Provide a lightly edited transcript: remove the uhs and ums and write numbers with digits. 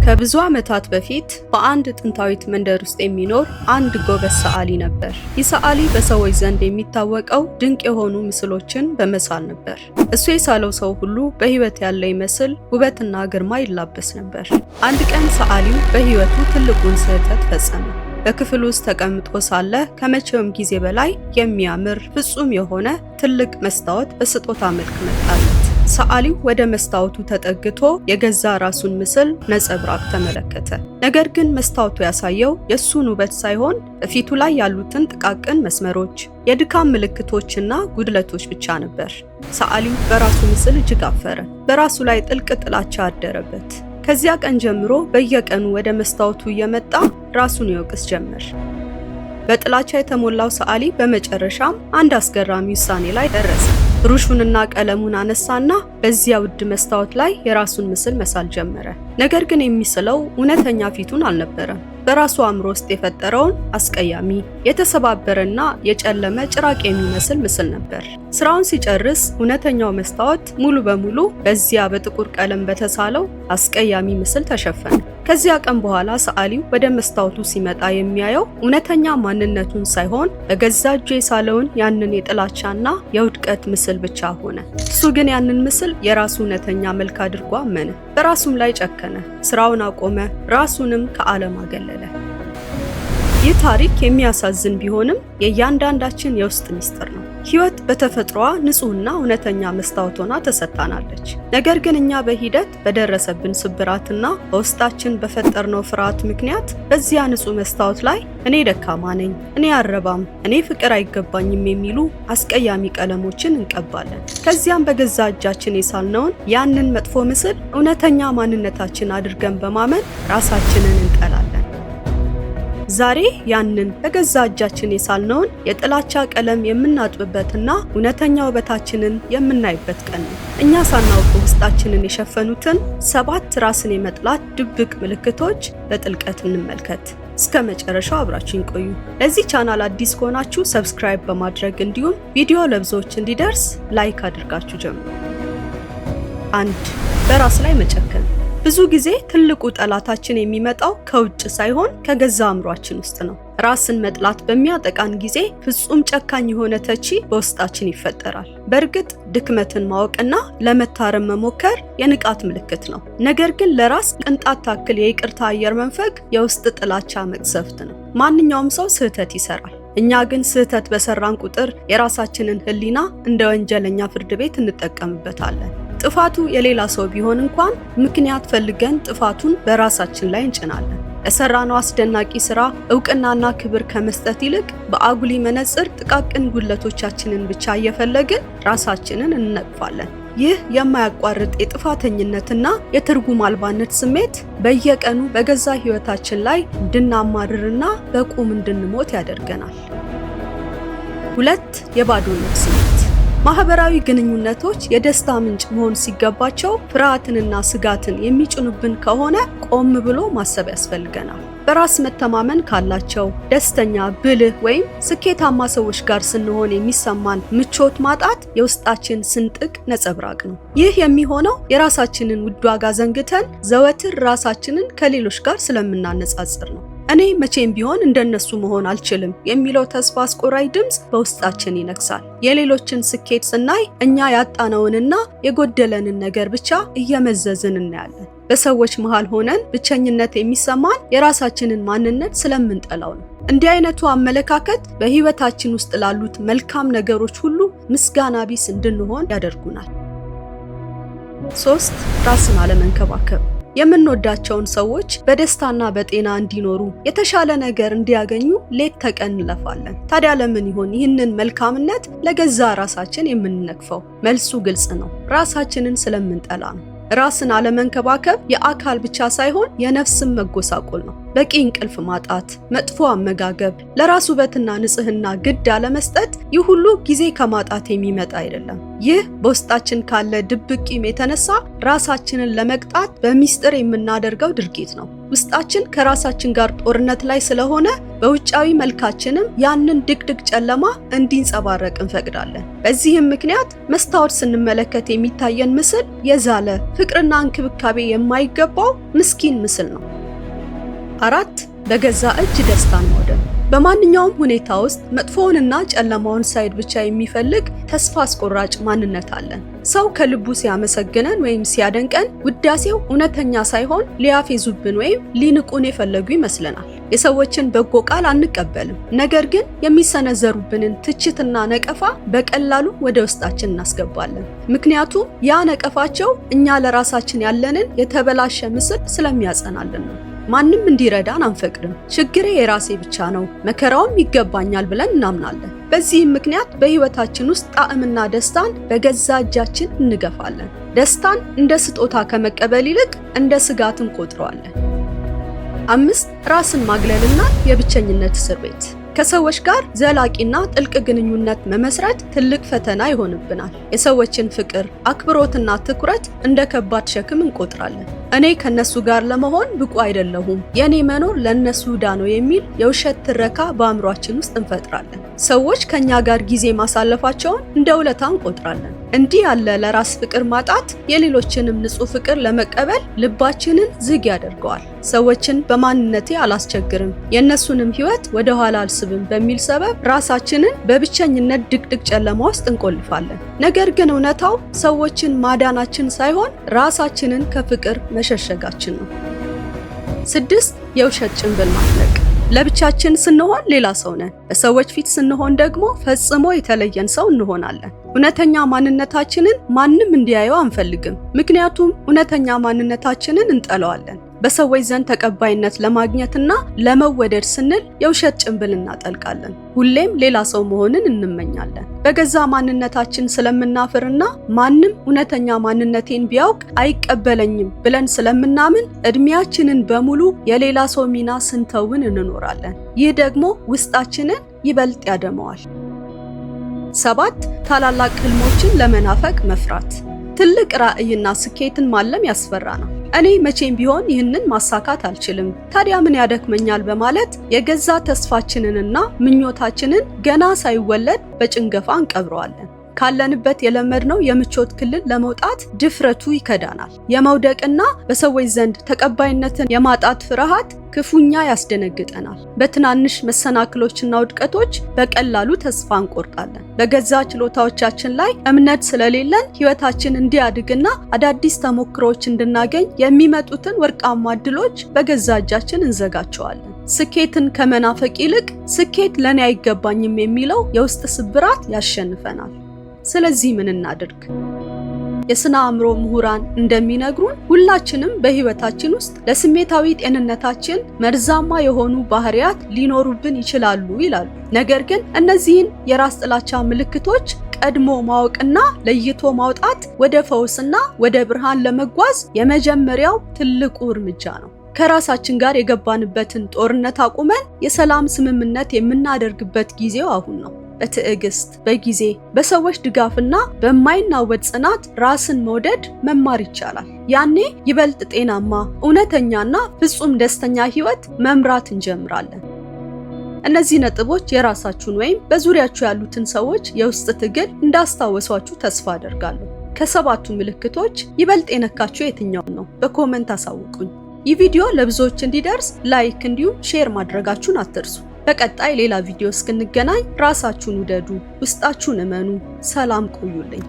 ከብዙ ዓመታት በፊት በአንድ ጥንታዊት መንደር ውስጥ የሚኖር አንድ ጎበዝ ሰዓሊ ነበር። ይህ ሰዓሊ በሰዎች ዘንድ የሚታወቀው ድንቅ የሆኑ ምስሎችን በመሳል ነበር። እሱ የሳለው ሰው ሁሉ በሕይወት ያለ ይመስል ውበትና ግርማ ይላበስ ነበር። አንድ ቀን ሰዓሊው በሕይወቱ ትልቁን ስህተት ፈጸመ። በክፍል ውስጥ ተቀምጦ ሳለ ከመቼውም ጊዜ በላይ የሚያምር ፍጹም የሆነ ትልቅ መስታወት በስጦታ መልክ መጣለት። ሰዓሊው ወደ መስታወቱ ተጠግቶ የገዛ ራሱን ምስል ነጸብራቅ ተመለከተ። ነገር ግን መስታወቱ ያሳየው የሱን ውበት ሳይሆን በፊቱ ላይ ያሉትን ጥቃቅን መስመሮች፣ የድካም ምልክቶችና ጉድለቶች ብቻ ነበር። ሰዓሊው በራሱ ምስል እጅግ አፈረ። በራሱ ላይ ጥልቅ ጥላቻ አደረበት። ከዚያ ቀን ጀምሮ በየቀኑ ወደ መስታወቱ እየመጣ ራሱን ይወቅስ ጀመር። በጥላቻ የተሞላው ሰዓሊ በመጨረሻም አንድ አስገራሚ ውሳኔ ላይ ደረሰ። ብሩሹንና ቀለሙን አነሳና በዚያ ውድ መስታወት ላይ የራሱን ምስል መሳል ጀመረ። ነገር ግን የሚስለው እውነተኛ ፊቱን አልነበረም። በራሱ አእምሮ ውስጥ የፈጠረውን አስቀያሚ፣ የተሰባበረና የጨለመ ጭራቅ የሚመስል ምስል ነበር። ስራውን ሲጨርስ እውነተኛው መስታወት ሙሉ በሙሉ በዚያ በጥቁር ቀለም በተሳለው አስቀያሚ ምስል ተሸፈነ። ከዚያ ቀን በኋላ ሰዓሊው ወደ መስታወቱ ሲመጣ የሚያየው እውነተኛ ማንነቱን ሳይሆን በገዛ እጁ የሳለውን ያንን የጥላቻና የውድቀት ምስል ብቻ ሆነ። እሱ ግን ያንን ምስል የራሱ እውነተኛ መልክ አድርጎ አመነ። በራሱም ላይ ጨከነ። ስራውን አቆመ። ራሱንም ከዓለም አገለለ። ይህ ታሪክ የሚያሳዝን ቢሆንም የእያንዳንዳችን የውስጥ ሚስጥር ነው። ሕይወት በተፈጥሮዋ ንጹህና እውነተኛ መስታወት ሆና ተሰጥታናለች። ነገር ግን እኛ በሂደት በደረሰብን ስብራትና በውስጣችን በፈጠርነው ፍርሃት ምክንያት በዚያ ንጹህ መስታወት ላይ እኔ ደካማ ነኝ፣ እኔ አልረባም፣ እኔ ፍቅር አይገባኝም የሚሉ አስቀያሚ ቀለሞችን እንቀባለን። ከዚያም በገዛ እጃችን የሳልነውን ያንን መጥፎ ምስል እውነተኛ ማንነታችን አድርገን በማመን ራሳችንን እንጠላለን። ዛሬ ያንን በገዛ እጃችን የሳልነውን የጥላቻ ቀለም የምናጥብበትና እውነተኛ ውበታችንን የምናይበት ቀን ነው። እኛ ሳናውቅ ውስጣችንን የሸፈኑትን 7 ራስን የመጥላት ድብቅ ምልክቶች በጥልቀት እንመልከት። እስከ መጨረሻው አብራችሁን ቆዩ። ለዚህ ቻናል አዲስ ከሆናችሁ ሰብስክራይብ በማድረግ እንዲሁም ቪዲዮ ለብዙዎች እንዲደርስ ላይክ አድርጋችሁ ጀምሩ። 1. በራስ ላይ መጨከን። ብዙ ጊዜ ትልቁ ጠላታችን የሚመጣው ከውጭ ሳይሆን ከገዛ አእምሯችን ውስጥ ነው። ራስን መጥላት በሚያጠቃን ጊዜ ፍጹም ጨካኝ የሆነ ተቺ በውስጣችን ይፈጠራል። በእርግጥ ድክመትን ማወቅና ለመታረም መሞከር የንቃት ምልክት ነው። ነገር ግን ለራስ ቅንጣት ታክል የይቅርታ አየር መንፈግ የውስጥ ጥላቻ መቅሰፍት ነው። ማንኛውም ሰው ስህተት ይሰራል። እኛ ግን ስህተት በሰራን ቁጥር የራሳችንን ሕሊና እንደ ወንጀለኛ ፍርድ ቤት እንጠቀምበታለን። ጥፋቱ የሌላ ሰው ቢሆን እንኳን ምክንያት ፈልገን ጥፋቱን በራሳችን ላይ እንጭናለን። ለሰራነው አስደናቂ ስራ እውቅናና ክብር ከመስጠት ይልቅ በአጉሊ መነጽር ጥቃቅን ጉድለቶቻችንን ብቻ እየፈለግን ራሳችንን እንነቅፋለን። ይህ የማያቋርጥ የጥፋተኝነትና የትርጉም አልባነት ስሜት በየቀኑ በገዛ ሕይወታችን ላይ እንድናማርርና በቁም እንድንሞት ያደርገናል። 2. የባዶነት ስሜት። ማህበራዊ ግንኙነቶች የደስታ ምንጭ መሆን ሲገባቸው ፍርሃትንና ስጋትን የሚጭኑብን ከሆነ ቆም ብሎ ማሰብ ያስፈልገናል። በራስ መተማመን ካላቸው ደስተኛ፣ ብልህ ወይም ስኬታማ ሰዎች ጋር ስንሆን የሚሰማን ምቾት ማጣት የውስጣችን ስንጥቅ ነጸብራቅ ነው። ይህ የሚሆነው የራሳችንን ውድ ዋጋ ዘንግተን ዘወትር ራሳችንን ከሌሎች ጋር ስለምናነጻጽር ነው። እኔ መቼም ቢሆን እንደነሱ መሆን አልችልም የሚለው ተስፋ አስቆራጭ ድምፅ በውስጣችን ይነግሳል። የሌሎችን ስኬት ስናይ እኛ ያጣነውንና የጎደለንን ነገር ብቻ እየመዘዝን እናያለን። በሰዎች መሃል ሆነን ብቸኝነት የሚሰማን የራሳችንን ማንነት ስለምንጠላው ነው። እንዲህ አይነቱ አመለካከት በሕይወታችን ውስጥ ላሉት መልካም ነገሮች ሁሉ ምስጋና ቢስ እንድንሆን ያደርጉናል። 3. ራስን አለመንከባከብ። የምንወዳቸውን ሰዎች በደስታና በጤና እንዲኖሩ፣ የተሻለ ነገር እንዲያገኙ ሌት ተቀን እንለፋለን። ታዲያ ለምን ይሆን ይህንን መልካምነት ለገዛ ራሳችን የምንነክፈው? መልሱ ግልጽ ነው። ራሳችንን ስለምንጠላ ነው። ራስን አለመንከባከብ የአካል ብቻ ሳይሆን የነፍስም መጎሳቆል ነው። በቂ እንቅልፍ ማጣት፣ መጥፎ አመጋገብ፣ ለራስ ውበትና ንጽህና ግድ አለመስጠት፣ ይህ ሁሉ ጊዜ ከማጣት የሚመጣ አይደለም። ይህ በውስጣችን ካለ ድብቅ ቂም የተነሳ ራሳችንን ለመቅጣት በሚስጥር የምናደርገው ድርጊት ነው። ውስጣችን ከራሳችን ጋር ጦርነት ላይ ስለሆነ በውጫዊ መልካችንም ያንን ድቅድቅ ጨለማ እንዲንጸባረቅ እንፈቅዳለን። በዚህም ምክንያት መስታወት ስንመለከት የሚታየን ምስል የዛለ ፍቅርና እንክብካቤ የማይገባው ምስኪን ምስል ነው። 4 በገዛ እጅ ደስታን ማውደም። በማንኛውም ሁኔታ ውስጥ መጥፎውንና ጨለማውን ሳይድ ብቻ የሚፈልግ ተስፋ አስቆራጭ ማንነት አለን። ሰው ከልቡ ሲያመሰግነን ወይም ሲያደንቀን ውዳሴው እውነተኛ ሳይሆን ሊያፌዙብን ወይም ሊንቁን የፈለጉ ይመስለናል። የሰዎችን በጎ ቃል አንቀበልም፣ ነገር ግን የሚሰነዘሩብንን ትችትና ነቀፋ በቀላሉ ወደ ውስጣችን እናስገባለን። ምክንያቱም ያ ነቀፋቸው እኛ ለራሳችን ያለንን የተበላሸ ምስል ስለሚያጸናልን ነው። ማንም እንዲረዳን አንፈቅድም። ችግሬ የራሴ ብቻ ነው፣ መከራውም ይገባኛል ብለን እናምናለን። በዚህም ምክንያት በህይወታችን ውስጥ ጣዕምና ደስታን በገዛ እጃችን እንገፋለን። ደስታን እንደ ስጦታ ከመቀበል ይልቅ እንደ ስጋት እንቆጥረዋለን። 5 ራስን ማግለልና የብቸኝነት እስር ቤት። ከሰዎች ጋር ዘላቂና ጥልቅ ግንኙነት መመስረት ትልቅ ፈተና ይሆንብናል። የሰዎችን ፍቅር፣ አክብሮትና ትኩረት እንደ ከባድ ሸክም እንቆጥራለን። እኔ ከነሱ ጋር ለመሆን ብቁ አይደለሁም፣ የኔ መኖር ለነሱ ዕዳ ነው የሚል የውሸት ትረካ በአእምሯችን ውስጥ እንፈጥራለን። ሰዎች ከኛ ጋር ጊዜ ማሳለፋቸውን እንደ ውለታ እንቆጥራለን። እንዲህ ያለ ለራስ ፍቅር ማጣት የሌሎችንም ንጹህ ፍቅር ለመቀበል ልባችንን ዝግ ያደርገዋል። ሰዎችን በማንነቴ አላስቸግርም፣ የእነሱንም ህይወት ወደ ኋላ አልስብም በሚል ሰበብ ራሳችንን በብቸኝነት ድቅድቅ ጨለማ ውስጥ እንቆልፋለን። ነገር ግን እውነታው ሰዎችን ማዳናችን ሳይሆን ራሳችንን ከፍቅር መሸሸጋችን ነው። 6 የውሸት ጭንብል ማጥለቅ። ለብቻችን ስንሆን ሌላ ሰው ነን፣ በሰዎች ፊት ስንሆን ደግሞ ፈጽሞ የተለየን ሰው እንሆናለን። እውነተኛ ማንነታችንን ማንም እንዲያየው አንፈልግም፣ ምክንያቱም እውነተኛ ማንነታችንን እንጠላዋለን። በሰዎች ዘንድ ተቀባይነት ለማግኘትና ለመወደድ ስንል የውሸት ጭንብል እናጠልቃለን። ሁሌም ሌላ ሰው መሆንን እንመኛለን። በገዛ ማንነታችን ስለምናፍርና ማንም እውነተኛ ማንነቴን ቢያውቅ አይቀበለኝም ብለን ስለምናምን እድሜያችንን በሙሉ የሌላ ሰው ሚና ስንተውን እንኖራለን። ይህ ደግሞ ውስጣችንን ይበልጥ ያደመዋል። 7 ታላላቅ ህልሞችን ለመናፈቅ መፍራት። ትልቅ ራዕይና ስኬትን ማለም ያስፈራ ነው። እኔ መቼም ቢሆን ይህንን ማሳካት አልችልም፣ ታዲያ ምን ያደክመኛል በማለት የገዛ ተስፋችንንና ምኞታችንን ገና ሳይወለድ በጭንገፋ እንቀብረዋለን። ካለንበት የለመድነው የምቾት ክልል ለመውጣት ድፍረቱ ይከዳናል። የመውደቅና በሰዎች ዘንድ ተቀባይነትን የማጣት ፍርሃት ክፉኛ ያስደነግጠናል። በትናንሽ መሰናክሎችና ውድቀቶች በቀላሉ ተስፋ እንቆርጣለን። በገዛ ችሎታዎቻችን ላይ እምነት ስለሌለን ህይወታችን እንዲያድግና አዳዲስ ተሞክሮዎች እንድናገኝ የሚመጡትን ወርቃማ እድሎች በገዛ እጃችን እንዘጋቸዋለን። ስኬትን ከመናፈቅ ይልቅ ስኬት ለኔ አይገባኝም የሚለው የውስጥ ስብራት ያሸንፈናል። ስለዚህ ምን እናድርግ? የስነ አእምሮ ምሁራን እንደሚነግሩን ሁላችንም በህይወታችን ውስጥ ለስሜታዊ ጤንነታችን መርዛማ የሆኑ ባህሪያት ሊኖሩብን ይችላሉ ይላሉ። ነገር ግን እነዚህን የራስ ጥላቻ ምልክቶች ቀድሞ ማወቅና ለይቶ ማውጣት ወደ ፈውስና ወደ ብርሃን ለመጓዝ የመጀመሪያው ትልቁ እርምጃ ነው። ከራሳችን ጋር የገባንበትን ጦርነት አቁመን የሰላም ስምምነት የምናደርግበት ጊዜው አሁን ነው። በትዕግስት፣ በጊዜ፣ በሰዎች ድጋፍና በማይናወጥ ጽናት ራስን መውደድ መማር ይቻላል። ያኔ ይበልጥ ጤናማ፣ እውነተኛና ፍጹም ደስተኛ ህይወት መምራት እንጀምራለን። እነዚህ ነጥቦች የራሳችሁን ወይም በዙሪያችሁ ያሉትን ሰዎች የውስጥ ትግል እንዳስታወሷችሁ ተስፋ አደርጋለሁ። ከ7ቱ ምልክቶች ይበልጥ የነካችሁ የትኛው ነው? በኮሜንት አሳውቁኝ። ይህ ቪዲዮ ለብዙዎች እንዲደርስ ላይክ እንዲሁም ሼር ማድረጋችሁን አትርሱ። በቀጣይ ሌላ ቪዲዮ እስክንገናኝ ራሳችሁን ውደዱ፣ ውስጣችሁን እመኑ። ሰላም ቆዩልኝ።